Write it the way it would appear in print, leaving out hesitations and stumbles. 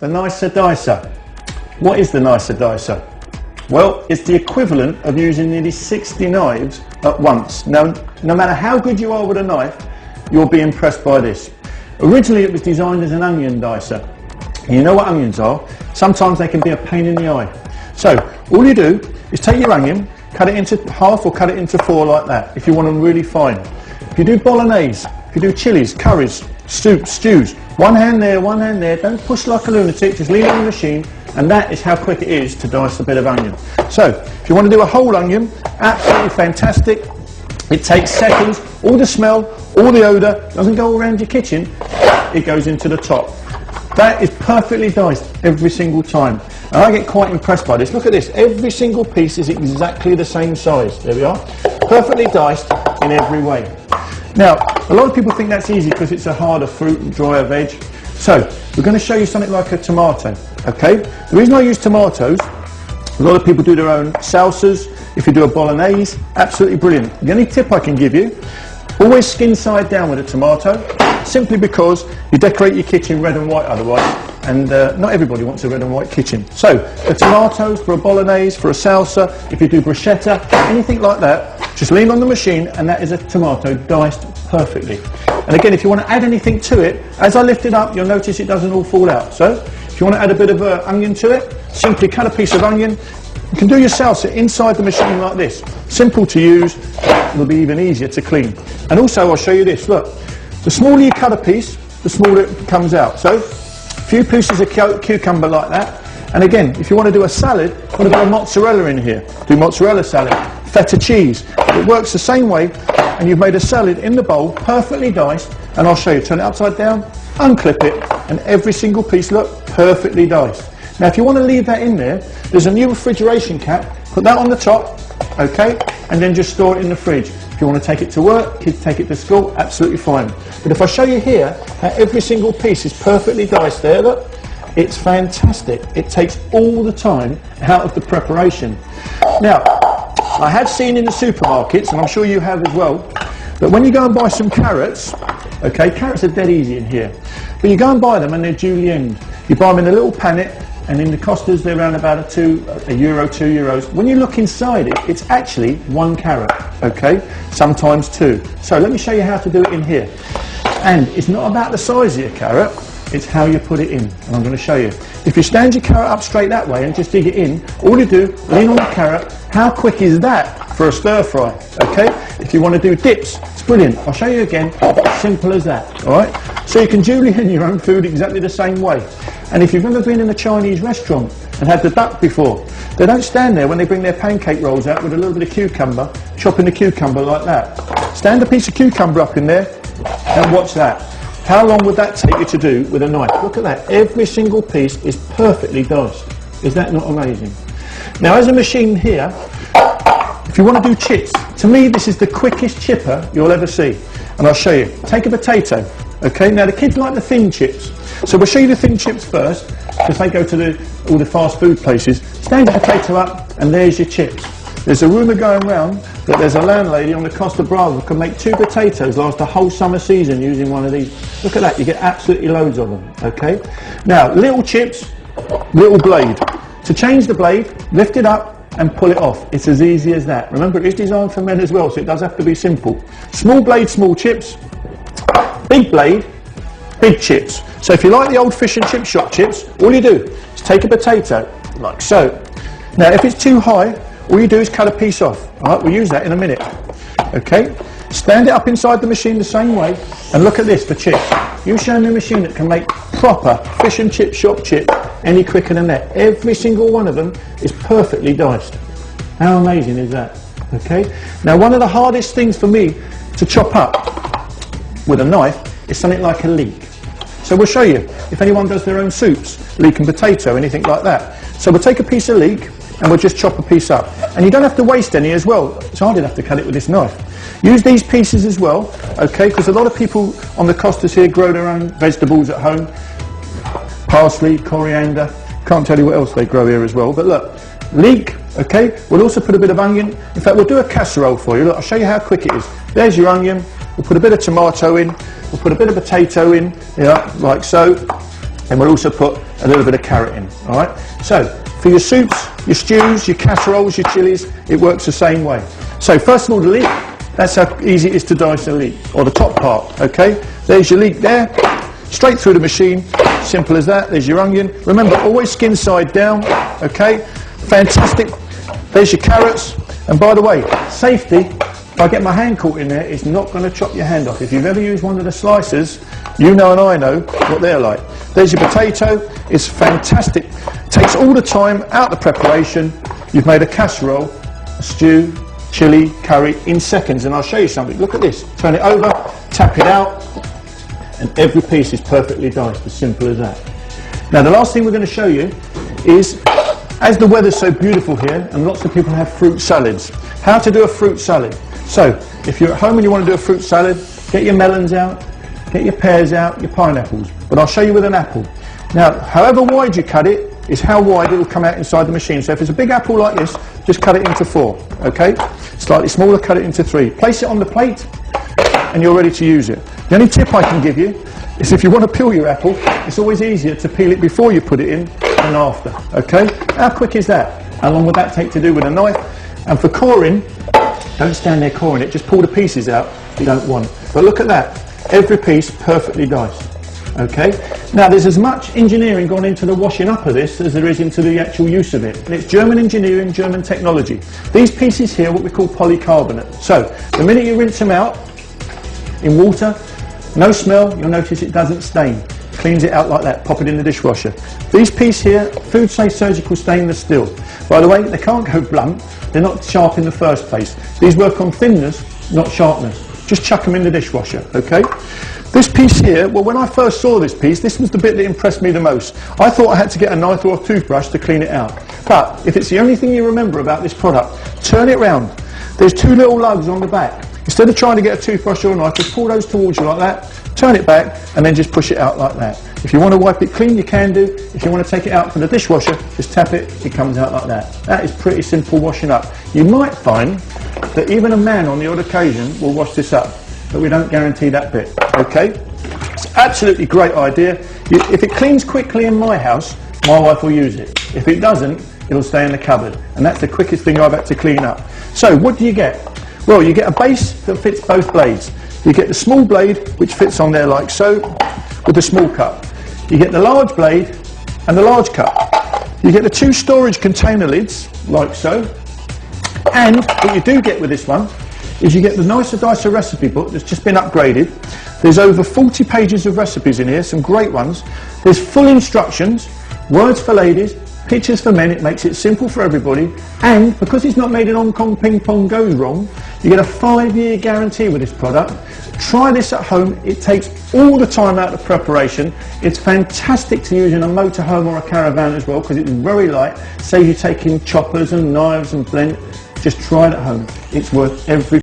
the nicer dicer. What is the nicer dicer? Well, it's the equivalent of using nearly 60 knives at once. Now, no matter how good you are with a knife, you'll be impressed by this. Originally, it was designed as an onion dicer. And you know what onions are? Sometimes they can be a pain in the eye. So, all you do is take your onion, cut it into half or cut it into 4 like that, if you want them really fine. If you do bolognese, if you do chilies, curries, soups, stews, one hand there, don't push like a lunatic, just leave it on the machine, and that is how quick it is to dice a bit of onion. So, if you want to do a whole onion, absolutely fantastic. It takes seconds, all the smell, all the odour, doesn't go around your kitchen, it goes into the top. That is perfectly diced every single time. And I get quite impressed by this. Look at this, every single piece is exactly the same size. There we are. Perfectly diced in every way. Now, a lot of people think that's easy because it's a harder fruit and drier veg. So, we're going to show you something like a tomato, okay? The reason I use tomatoes, a lot of people do their own salsas. If you do a bolognese, absolutely brilliant. The only tip I can give you, always skin side down with a tomato, simply because you decorate your kitchen red and white otherwise, and not everybody wants a red and white kitchen. So, the tomatoes for a bolognese, for a salsa, if you do bruschetta, anything like that, just lean on the machine and that is a tomato diced perfectly. And again, if you want to add anything to it, as I lift it up, you'll notice it doesn't all fall out. So, if you want to add a bit of onion to it, simply cut a piece of onion. You can do your salsa inside the machine like this. Simple to use, it'll be even easier to clean. And also, I'll show you this, look. The smaller you cut a piece, the smaller it comes out. So, a few pieces of cucumber like that. And again, if you want to do a salad, put a bit of mozzarella in here. Do mozzarella salad, feta cheese. It works the same way, and you've made a salad in the bowl, perfectly diced. And I'll show you, turn it upside down, unclip it, and every single piece, look, perfectly diced. Now, if you want to leave that in there, there's a new refrigeration cap. Put that on the top, okay, and then just store it in the fridge. If you want to take it to work, kids take it to school, absolutely fine. But if I show you here how every single piece is perfectly diced there, look, it's fantastic. It takes all the time out of the preparation. Now, I have seen in the supermarkets, and I'm sure you have as well, that when you go and buy some carrots, okay, carrots are dead easy in here, but you go and buy them and they're julienned. You buy them in a little pannet, and in the Costas they're around about a euro, €2. When you look inside it, it's actually 1 carrot, okay? Sometimes 2. So let me show you how to do it in here. And it's not about the size of your carrot, it's how you put it in, and I'm going to show you. If you stand your carrot up straight that way and just dig it in, all you do, lean on the carrot. How quick is that for a stir fry, okay? If you want to do dips, it's brilliant. I'll show you again, simple as that, all right? So you can julienne your own food exactly the same way. And if you've ever been in a Chinese restaurant and had the duck before, they don't stand there when they bring their pancake rolls out with a little bit of cucumber, chopping the cucumber like that. Stand a piece of cucumber up in there and watch that. How long would that take you to do with a knife? Look at that, every single piece is perfectly diced. Is that not amazing? Now, as a machine here, if you want to do chips, to me this is the quickest chipper you'll ever see. And I'll show you. Take a potato, okay? Now the kids like the thin chips. So we'll show you the thin chips first, because they go to all the fast food places. Stand the potato up and there's your chips. There's a rumour going round that there's a landlady on the Costa Brava who can make 2 potatoes last a whole summer season using one of these. Look at that, you get absolutely loads of them, okay? Now, little chips, little blade. To change the blade, lift it up and pull it off. It's as easy as that. Remember, it is designed for men as well, so it does have to be simple. Small blade, small chips. Big blade, big chips. So if you like the old fish and chip shop chips, all you do is take a potato, like so. Now, if it's too high, all you do is cut a piece off. All right, we'll use that in a minute. Okay? Stand it up inside the machine the same way, and look at this for chips. You show me a machine that can make proper fish and chip shop chip any quicker than that. Every single one of them is perfectly diced. How amazing is that? Okay? Now, one of the hardest things for me to chop up with a knife is something like a leek. So we'll show you if anyone does their own soups, leek and potato, anything like that. So we'll take a piece of leek and we'll just chop a piece up. And you don't have to waste any as well. So I didn't have to cut it with this knife. Use these pieces as well, okay, because a lot of people on the Costas here grow their own vegetables at home. Parsley, coriander, can't tell you what else they grow here as well. But look, leek, okay, we'll also put a bit of onion. In fact, we'll do a casserole for you. Look, I'll show you how quick it is. There's your onion. We'll put a bit of tomato in. We'll put a bit of potato in, yeah, like so. and we'll also put a little bit of carrot in. All right. So for your soups, your stews, your casseroles, your chilies, it works the same way. So first of all, the leek. That's how easy it is to dice a leek, or the top part. Okay. There's your leek there. Straight through the machine. Simple as that. There's your onion. Remember, always skin side down. Okay. Fantastic. There's your carrots. And by the way, safety. If I get my hand caught in there, it's not going to chop your hand off. If you've ever used one of the slicers, you know and I know what they're like. There's your potato. It's fantastic. Takes all the time out of the preparation. You've made a casserole, a stew, chili, curry in seconds. And I'll show you something. Look at this. Turn it over, tap it out, and every piece is perfectly diced. As simple as that. Now the last thing we're going to show you is, as the weather's so beautiful here, and lots of people have fruit salads, how to do a fruit salad. So, if you're at home and you want to do a fruit salad, get your melons out, get your pears out, your pineapples. But I'll show you with an apple. Now, however wide you cut it, is how wide it will come out inside the machine. So if it's a big apple like this, just cut it into 4, okay? Slightly smaller, cut it into 3. Place it on the plate, and you're ready to use it. The only tip I can give you is if you want to peel your apple, it's always easier to peel it before you put it in than after, okay? How quick is that? How long would that take to do with a knife? And for coring, don't stand there coring it, just pull the pieces out you don't want. But look at that, every piece perfectly diced, okay? Now there's as much engineering gone into the washing up of this as there is into the actual use of it. And it's German engineering, German technology. These pieces here, what we call polycarbonate. So, the minute you rinse them out in water, no smell, you'll notice it doesn't stain. Cleans it out like that, pop it in the dishwasher. These pieces here, food safe surgical stainless steel. By the way, they can't go blunt, they're not sharp in the first place. These work on thinness, not sharpness. Just chuck them in the dishwasher, okay? This piece here, well when I first saw this piece, this was the bit that impressed me the most. I thought I had to get a knife or a toothbrush to clean it out. But if it's the only thing you remember about this product, turn it round. There's 2 little lugs on the back. Instead of trying to get a toothbrush or a knife, just pull those towards you like that, turn it back, and then just push it out like that. If you want to wipe it clean, you can do. If you want to take it out from the dishwasher, just tap it, it comes out like that. That is pretty simple washing up. You might find that even a man on the odd occasion will wash this up, but we don't guarantee that bit, okay? It's absolutely great idea. If it cleans quickly in my house, my wife will use it. If it doesn't, it'll stay in the cupboard. And that's the quickest thing I've had to clean up. So what do you get? Well, you get a base that fits both blades. You get the small blade, which fits on there like so, with the small cup. You get the large blade and the large cup. You get the 2 storage container lids, like so. And what you do get with this one is you get the Nicer Dicer recipe book that's just been upgraded. There's over 40 pages of recipes in here, some great ones. There's full instructions, words for ladies, pictures for men. It makes it simple for everybody. And because it's not made in Hong Kong ping pong goes wrong, you get a 5-year guarantee with this product. Try this at home. It takes all the time out of preparation. It's fantastic to use in a motorhome or a caravan as well because it's very light. Save you taking choppers and knives and blend. Just try it at home. It's worth every